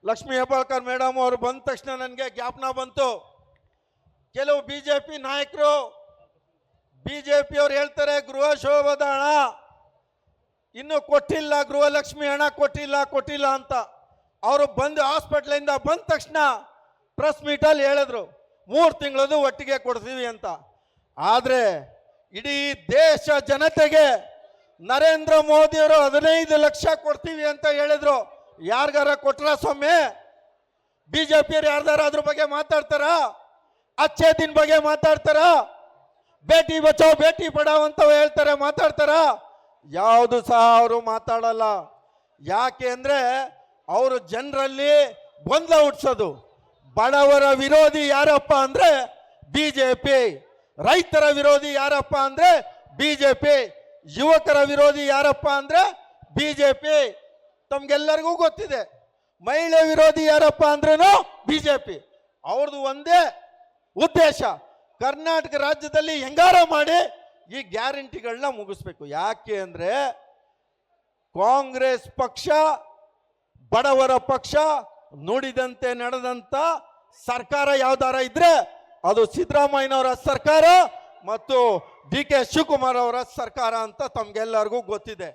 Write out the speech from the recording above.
Lakshmi Hebbalkar madam ಅವರು ಬಂದ ತಕ್ಷಣ ನನಗೆ ಜ್ಞಾಪನ ಬಂತು. ಕೆಲವು ಬಿಜೆಪಿ ನಾಯಕರು ಬಿಜೆಪಿ ಅವ್ರು ಹೇಳ್ತಾರೆ ಗೃಹ ಶೋಭದ ಹಣ ಇನ್ನು ಕೊಟ್ಟಿಲ್ಲ, ಗೃಹಲಕ್ಷ್ಮಿ ಹಣ ಕೊಟ್ಟಿಲ್ಲ ಅಂತ. ಅವರು ಬಂದು ಹಾಸ್ಪಿಟ್ಲಿಂದ ಬಂದ ತಕ್ಷಣ ಪ್ರೆಸ್ ಮೀಟಲ್ಲಿ ಹೇಳಿದ್ರು 3 ತಿಂಗಳದು ಒಟ್ಟಿಗೆ ಕೊಡ್ತೀವಿ ಅಂತ. ಆದರೆ ಇಡೀ ದೇಶ ಜನತೆಗೆ ನರೇಂದ್ರ ಮೋದಿಯವರು 15 ಲಕ್ಷ ಕೊಡ್ತೀವಿ ಅಂತ ಹೇಳಿದ್ರು. ಯಾರಿಗಾರ ಕೊಟ್ರ ಸ್ವಾಮಿ? ಬಿಜೆಪಿಯವರು ಯಾರ್ದಾರ ಅದ್ರ ಬಗ್ಗೆ ಮಾತಾಡ್ತಾರ? ಅಚ್ಚೇ ದಿನ ಬಗ್ಗೆ ಮಾತಾಡ್ತಾರ? ಬೇಟಿ ಬಚಾವ್ ಬೇಟಿ ಪಡಾವ್ ಅಂತ ಹೇಳ್ತಾರೆ, ಮಾತಾಡ್ತಾರ? ಯಾವುದು ಸಹ ಅವರು ಮಾತಾಡಲ್ಲ. ಯಾಕೆ ಅಂದ್ರೆ ಅವರು ಜನರಲ್ಲಿ ಗೊಂದಲ ಹುಟ್ಟಿಸೋದು. ಬಡವರ ವಿರೋಧಿ ಯಾರಪ್ಪ ಅಂದ್ರೆ ಬಿಜೆಪಿ, ರೈತರ ವಿರೋಧಿ ಯಾರಪ್ಪ ಅಂದ್ರೆ ಬಿಜೆಪಿ, ಯುವಕರ ವಿರೋಧಿ ಯಾರಪ್ಪ ಅಂದ್ರೆ ಬಿಜೆಪಿ. ತಮ್ಗೆಲ್ಲರಿಗೂ ಗೊತ್ತಿದೆ. ಮಹಿಳೆ ವಿರೋಧಿ ಯಾರಪ್ಪ ಅಂದ್ರೂ ಬಿಜೆಪಿ. ಅವ್ರದ್ದು ಒಂದೇ ಉದ್ದೇಶ, ಕರ್ನಾಟಕ ರಾಜ್ಯದಲ್ಲಿ ಹೆಂಗಾರ ಮಾಡಿ ಈ ಗ್ಯಾರಂಟಿಗಳನ್ನ ಮುಗಿಸ್ಬೇಕು. ಯಾಕೆ ಅಂದ್ರೆ ಕಾಂಗ್ರೆಸ್ ಪಕ್ಷ ಬಡವರ ಪಕ್ಷ, ನುಡಿದಂತೆ ನಡೆದಂತ ಸರ್ಕಾರ ಯಾವ್ದಾರ ಇದ್ರೆ ಅದು ಸಿದ್ದರಾಮಯ್ಯನವರ ಸರ್ಕಾರ ಮತ್ತು ಡಿ ಕೆ ಶಿವಕುಮಾರ್ ಅವರ ಸರ್ಕಾರ ಅಂತ ತಮ್ಗೆಲ್ಲರಿಗೂ ಗೊತ್ತಿದೆ.